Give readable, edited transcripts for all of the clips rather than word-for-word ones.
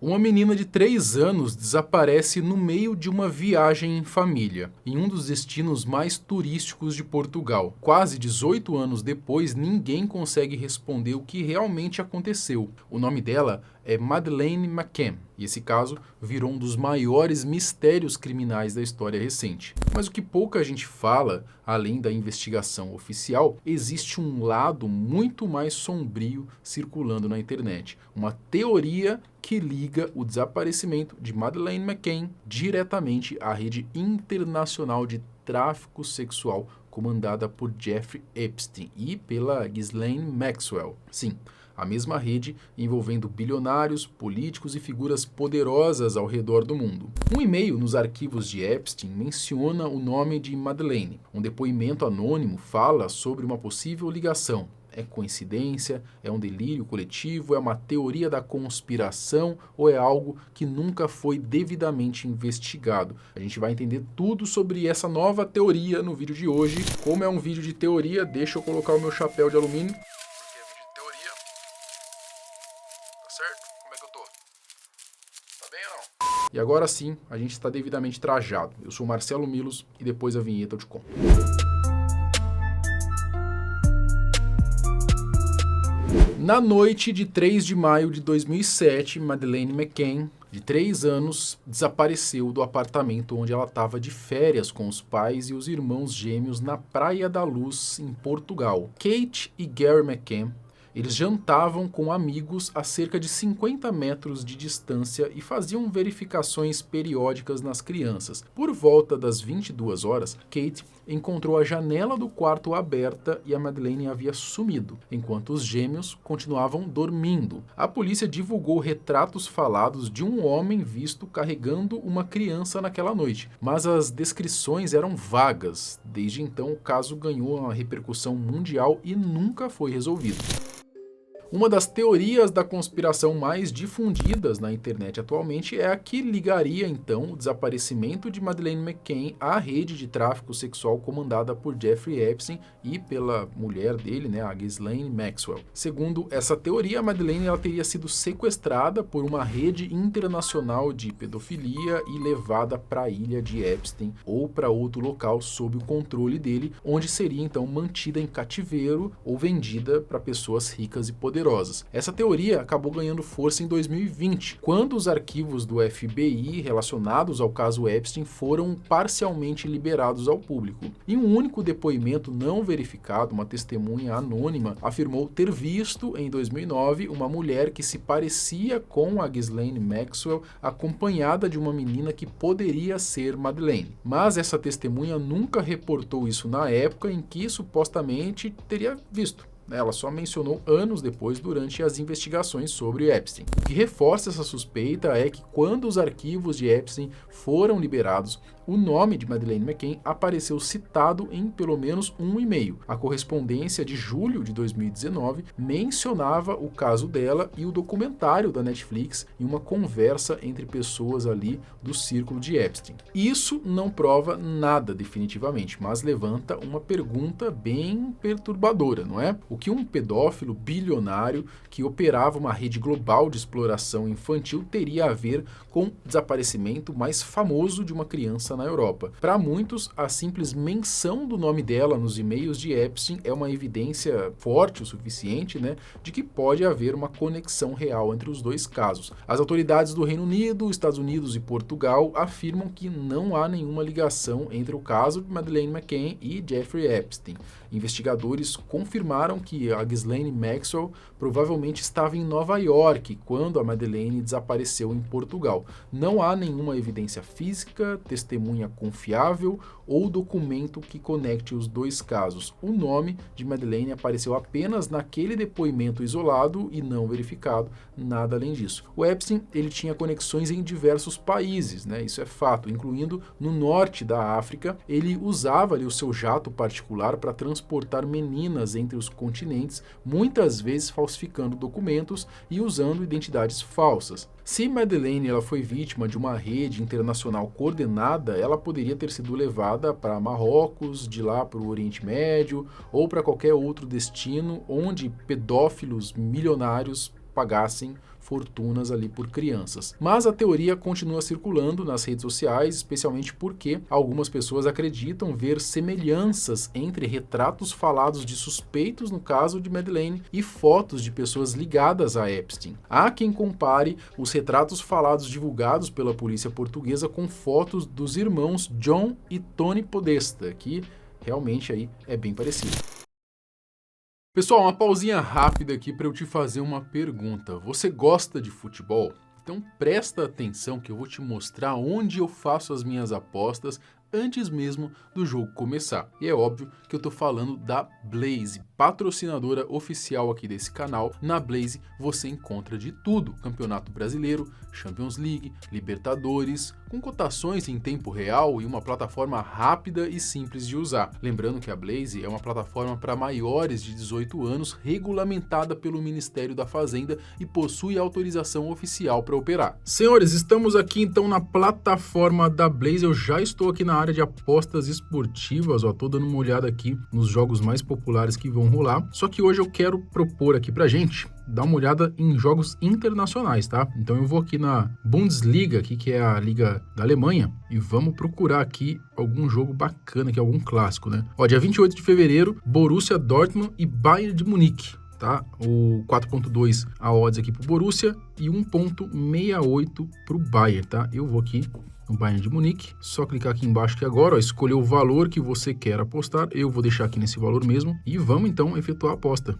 Uma menina de 3 anos desaparece no meio de uma viagem em família, em um dos destinos mais turísticos de Portugal. Quase 18 anos depois, ninguém consegue responder o que realmente aconteceu. O nome dela é Madeleine McCann, e esse caso virou um dos maiores mistérios criminais da história recente. Mas o que pouca gente fala, além da investigação oficial, existe um lado muito mais sombrio circulando na internet. Uma teoria que liga o desaparecimento de Madeleine McCann diretamente à rede internacional de tráfico sexual comandada por Jeffrey Epstein e pela Ghislaine Maxwell. Sim, a mesma rede envolvendo bilionários, políticos e figuras poderosas ao redor do mundo. Um e-mail nos arquivos de Epstein menciona o nome de Madeleine. Um depoimento anônimo fala sobre uma possível ligação. É coincidência? É um delírio coletivo? É uma teoria da conspiração? Ou é algo que nunca foi devidamente investigado? A gente vai entender tudo sobre essa nova teoria no vídeo de hoje. Como é um vídeo de teoria, deixa eu colocar o meu chapéu de alumínio. Porque é vídeo de teoria. Tá certo? Como é que eu tô? Tá bem ou não? E agora sim, a gente está devidamente trajado. Eu sou o Marcelo Milos e depois a vinheta eu te conto. Na noite de 3 de maio de 2007, Madeleine McCann, de 3 anos, desapareceu do apartamento onde ela estava de férias com os pais e os irmãos gêmeos na Praia da Luz, em Portugal. Kate e Gary McCann, eles jantavam com amigos a cerca de 50 metros de distância e faziam verificações periódicas nas crianças. Por volta das 22 horas, Kate encontrou a janela do quarto aberta e a Madeleine havia sumido, enquanto os gêmeos continuavam dormindo. A polícia divulgou retratos falados de um homem visto carregando uma criança naquela noite, mas as descrições eram vagas. Desde então, o caso ganhou uma repercussão mundial e nunca foi resolvido. Uma das teorias da conspiração mais difundidas na internet atualmente é a que ligaria então o desaparecimento de Madeleine McCann à rede de tráfico sexual comandada por Jeffrey Epstein e pela mulher dele, a Ghislaine Maxwell. Segundo essa teoria, a Madeleine ela teria sido sequestrada por uma rede internacional de pedofilia e levada para a ilha de Epstein ou para outro local sob o controle dele, onde seria então mantida em cativeiro ou vendida para pessoas ricas e poderosas. Essa teoria acabou ganhando força em 2020, quando os arquivos do FBI relacionados ao caso Epstein foram parcialmente liberados ao público. Em um único depoimento não verificado, uma testemunha anônima afirmou ter visto em 2009 uma mulher que se parecia com a Ghislaine Maxwell acompanhada de uma menina que poderia ser Madeleine. Mas essa testemunha nunca reportou isso na época em que supostamente teria visto. Ela só mencionou anos depois durante as investigações sobre Epstein. O que reforça essa suspeita é que quando os arquivos de Epstein foram liberados, o nome de Madeleine McCann apareceu citado em pelo menos um e-mail. A correspondência de julho de 2019 mencionava o caso dela e o documentário da Netflix em uma conversa entre pessoas ali do círculo de Epstein. Isso não prova nada definitivamente, mas levanta uma pergunta bem perturbadora, não é? O que um pedófilo bilionário que operava uma rede global de exploração infantil teria a ver com o desaparecimento mais famoso de uma criança na Europa? Para muitos, a simples menção do nome dela nos e-mails de Epstein é uma evidência forte o suficiente, de que pode haver uma conexão real entre os dois casos. As autoridades do Reino Unido, Estados Unidos e Portugal afirmam que não há nenhuma ligação entre o caso de Madeleine McCann e Jeffrey Epstein. Investigadores confirmaram que a Ghislaine Maxwell provavelmente estava em Nova York quando a Madeleine desapareceu em Portugal. Não há nenhuma evidência física, testemunha confiável ou documento que conecte os dois casos. O nome de Madeleine apareceu apenas naquele depoimento isolado e não verificado, nada além disso. O Epstein ele tinha conexões em diversos países, isso é fato, incluindo no norte da África. Ele usava ali o seu jato particular para transportar meninas entre os continentes, muitas vezes falsificando documentos e usando identidades falsas. Se Madeleine ela foi vítima de uma rede internacional coordenada, ela poderia ter sido levada para Marrocos, de lá para o Oriente Médio ou para qualquer outro destino onde pedófilos milionários pagassem fortunas ali por crianças. Mas a teoria continua circulando nas redes sociais, especialmente porque algumas pessoas acreditam ver semelhanças entre retratos falados de suspeitos no caso de Madeleine e fotos de pessoas ligadas a Epstein. Há quem compare os retratos falados divulgados pela polícia portuguesa com fotos dos irmãos John e Tony Podesta, que realmente aí é bem parecido. Pessoal, uma pausinha rápida aqui para eu te fazer uma pergunta. Você gosta de futebol? Então presta atenção que eu vou te mostrar onde eu faço as minhas apostas antes mesmo do jogo começar. E é óbvio que eu tô falando da Blaze, patrocinadora oficial aqui desse canal. Na Blaze você encontra de tudo: Campeonato Brasileiro, Champions League, Libertadores, com cotações em tempo real e uma plataforma rápida e simples de usar. Lembrando que a Blaze é uma plataforma para maiores de 18 anos, regulamentada pelo Ministério da Fazenda e possui autorização oficial para operar. Senhores, estamos aqui então na plataforma da Blaze. Eu já estou aqui na área de apostas esportivas, ó, tô dando uma olhada aqui nos jogos mais populares que vão rolar. Só que hoje eu quero propor aqui pra gente dar uma olhada em jogos internacionais, tá? Então eu vou aqui na Bundesliga, aqui, que é a liga da Alemanha, e vamos procurar aqui algum jogo bacana, aqui, algum clássico, né? Ó, dia 28 de fevereiro, Borussia Dortmund e Bayern de Munique. Tá? O 4.2 a odds aqui pro Borussia e 1.68 pro Bayern, tá? Eu vou aqui no Bayern de Munique, só clicar aqui embaixo que agora, ó, escolher o valor que você quer apostar. Eu vou deixar aqui nesse valor mesmo e vamos então efetuar a aposta.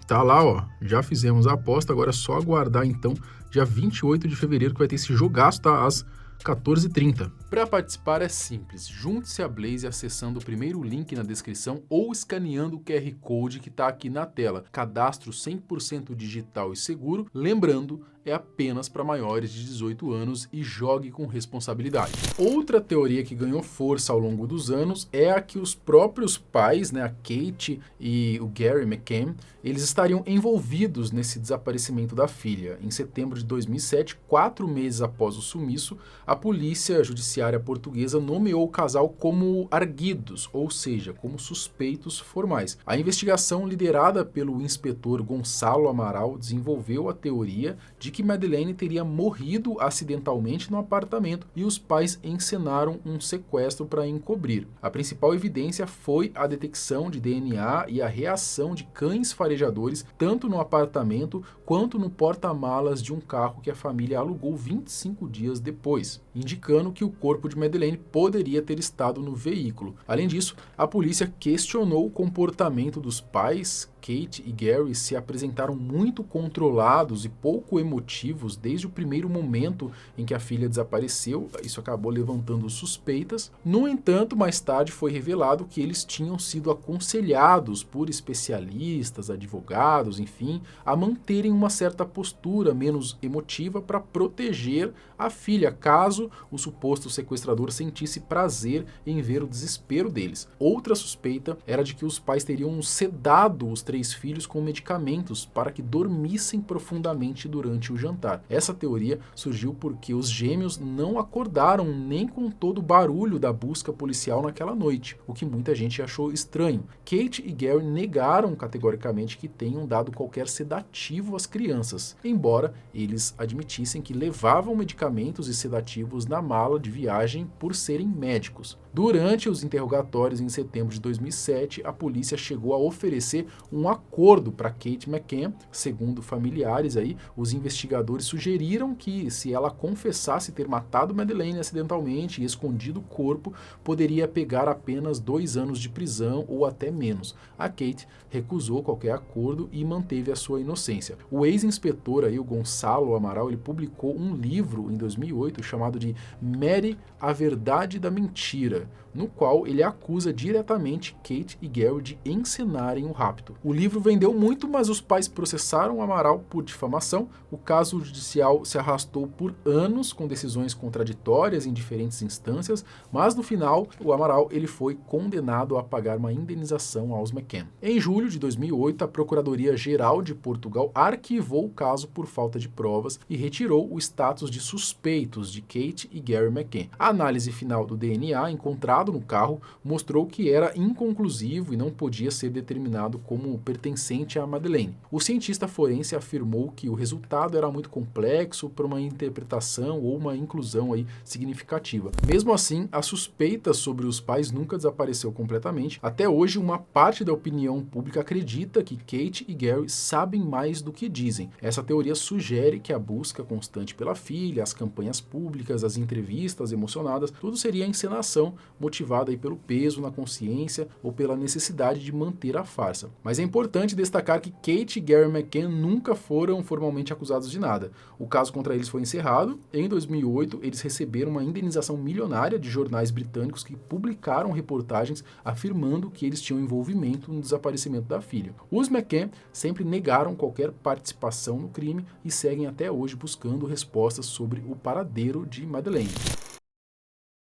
Tá lá, ó, já fizemos a aposta, agora é só aguardar então dia 28 de fevereiro que vai ter esse jogaço, tá? Às 14h30. Para participar é simples, junte-se à Blaze acessando o primeiro link na descrição ou escaneando o QR Code que está aqui na tela. Cadastro 100% digital e seguro, lembrando, é apenas para maiores de 18 anos e jogue com responsabilidade. Outra teoria que ganhou força ao longo dos anos é a que os próprios pais, né, a Kate e o Gary McCann, eles estariam envolvidos nesse desaparecimento da filha. Em setembro de 2007, 4 meses após o sumiço, a polícia judiciária portuguesa nomeou o casal como arguidos, ou seja, como suspeitos formais. A investigação, liderada pelo inspetor Gonçalo Amaral, desenvolveu a teoria de que Madeleine teria morrido acidentalmente no apartamento e os pais encenaram um sequestro para encobrir. A principal evidência foi a detecção de DNA e a reação de cães farejadores tanto no apartamento quanto no porta-malas de um carro que a família alugou 25 dias depois, indicando que o corpo de Madeleine poderia ter estado no veículo. Além disso, a polícia questionou o comportamento dos pais. Kate e Gary se apresentaram muito controlados e pouco emotivos desde o primeiro momento em que a filha desapareceu. Isso acabou levantando suspeitas. No entanto, mais tarde foi revelado que eles tinham sido aconselhados por especialistas, advogados, enfim, a manterem uma certa postura menos emotiva para proteger a filha, caso o suposto sequestrador sentisse prazer em ver o desespero deles. Outra suspeita era de que os pais teriam sedado os 3 filhos com medicamentos para que dormissem profundamente durante o jantar. Essa teoria surgiu porque os gêmeos não acordaram nem com todo o barulho da busca policial naquela noite, o que muita gente achou estranho. Kate e Gary negaram categoricamente que tenham dado qualquer sedativo às crianças, embora eles admitissem que levavam medicamentos e sedativos na mala de viagem por serem médicos. Durante os interrogatórios em setembro de 2007, a polícia chegou a oferecer um acordo para Kate McCann. Segundo familiares aí, os investigadores sugeriram que se ela confessasse ter matado Madeleine acidentalmente e escondido o corpo, poderia pegar apenas 2 anos de prisão ou até menos. A Kate recusou qualquer acordo e manteve a sua inocência. O ex-inspetor aí, o Gonçalo Amaral, ele publicou um livro em 2008 chamado de Mary, a Verdade da Mentira, no qual ele acusa diretamente Kate e Gary de encenarem o rapto. O livro vendeu muito, mas os pais processaram o Amaral por difamação. O caso judicial se arrastou por anos, com decisões contraditórias em diferentes instâncias, mas no final o Amaral ele foi condenado a pagar uma indenização aos McCann. Em julho de 2008, a Procuradoria-Geral de Portugal arquivou o caso por falta de provas e retirou o status de suspeitos de Kate e Gary McCann. A análise final do DNA encontrado no carro mostrou que era inconclusivo e não podia ser determinado como pertencente a Madeleine. O cientista forense afirmou que o resultado era muito complexo para uma interpretação ou uma inclusão aí significativa. Mesmo assim, a suspeita sobre os pais nunca desapareceu completamente. Até hoje, uma parte da opinião pública acredita que Kate e Gary sabem mais do que dizem. Essa teoria sugere que a busca constante pela filha, as campanhas públicas, as entrevistas emocionadas, tudo seria encenação motivada aí pelo peso na consciência ou pela necessidade de manter a farsa. Mas é importante destacar que Kate e Gary McCann nunca foram formalmente acusados de nada. O caso contra eles foi encerrado. Em 2008, eles receberam uma indenização milionária de jornais britânicos que publicaram reportagens afirmando que eles tinham envolvimento no desaparecimento da filha. Os McCann sempre negaram qualquer participação no crime e seguem até hoje buscando respostas sobre o paradeiro de Madeleine.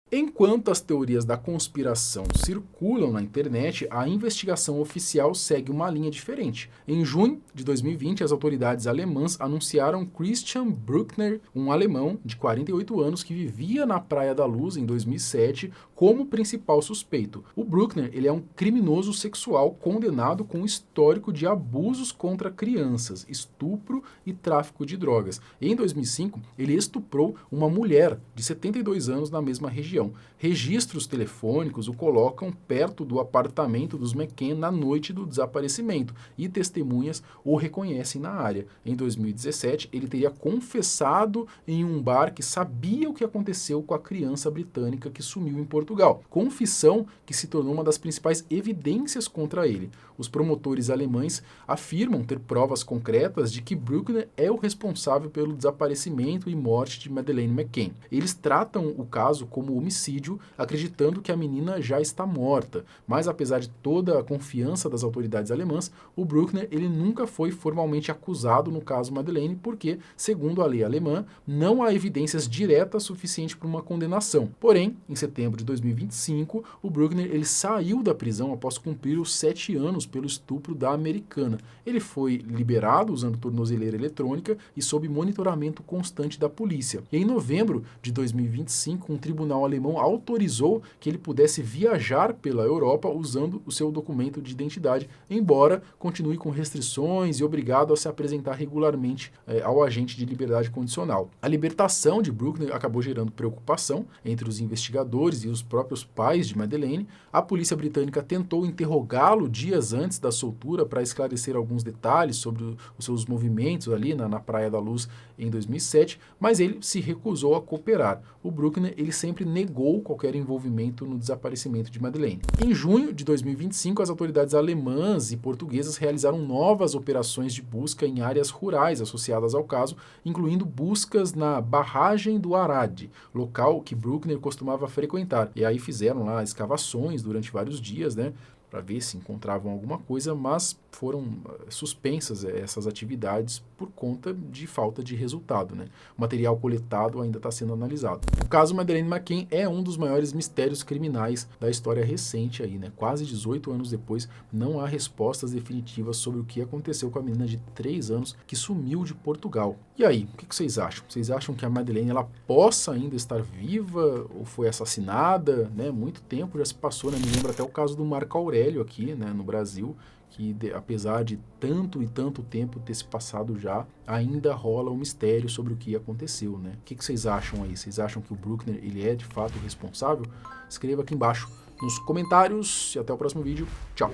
Enquanto as teorias da conspiração circulam na internet, a investigação oficial segue uma linha diferente. Em junho de 2020, as autoridades alemãs anunciaram Christian Bruckner, um alemão de 48 anos que vivia na Praia da Luz em 2007, como principal suspeito. O Bruckner, ele é um criminoso sexual condenado com histórico de abusos contra crianças, estupro e tráfico de drogas. Em 2005, ele estuprou uma mulher de 72 anos na mesma região. Registros telefônicos o colocam perto do apartamento dos McCann na noite do desaparecimento e testemunhas o reconhecem na área. Em 2017, ele teria confessado em um bar que sabia o que aconteceu com a criança britânica que sumiu em Portugal. Confissão que se tornou uma das principais evidências contra ele. Os promotores alemães afirmam ter provas concretas de que Bruckner é o responsável pelo desaparecimento e morte de Madeleine McCann. Eles tratam o caso como homicídio, acreditando que a menina já está morta. Mas apesar de toda a confiança das autoridades alemãs, o Bruckner ele nunca foi formalmente acusado no caso Madeleine, porque, segundo a lei alemã, não há evidências diretas suficientes para uma condenação. Porém, em setembro de 2025, o Bruckner ele saiu da prisão após cumprir os 7 anos pelo estupro da americana. Ele foi liberado usando tornozeleira eletrônica e sob monitoramento constante da polícia. E em novembro de 2025, um tribunal alemão autorizou que ele pudesse viajar pela Europa usando o seu documento de identidade, embora continue com restrições e obrigado a se apresentar regularmente ao agente de liberdade condicional. A libertação de Bruckner acabou gerando preocupação entre os investigadores e os próprios pais de Madeleine. A polícia britânica tentou interrogá-lo dias antes da soltura para esclarecer alguns detalhes sobre os seus movimentos ali na Praia da Luz em 2007, mas ele se recusou a cooperar. O Bruckner ele sempre negou qualquer envolvimento no desaparecimento de Madeleine. Em junho de 2025, as autoridades alemãs e portuguesas realizaram novas operações de busca em áreas rurais associadas ao caso, incluindo buscas na barragem do Arade, local que Bruckner costumava frequentar. E aí fizeram lá escavações durante vários dias, né, para ver se encontravam alguma coisa, mas foram suspensas essas atividades por conta de falta de resultado, né? O material coletado ainda está sendo analisado. O caso Madeleine McCann é um dos maiores mistérios criminais da história recente aí, né? Quase 18 anos depois, não há respostas definitivas sobre o que aconteceu com a menina de 3 anos que sumiu de Portugal. E aí, o que vocês acham? Vocês acham que a Madeleine ela possa ainda estar viva ou foi assassinada, né? Muito tempo já se passou, né? Me lembra até o caso do Marco Aurélio aqui, né, no Brasil, que apesar de tanto e tanto tempo ter se passado já, ainda rola um mistério sobre o que aconteceu, né? O que vocês acham aí? Vocês acham que o Bruckner ele é de fato o responsável? Escreva aqui embaixo nos comentários e até o próximo vídeo. Tchau!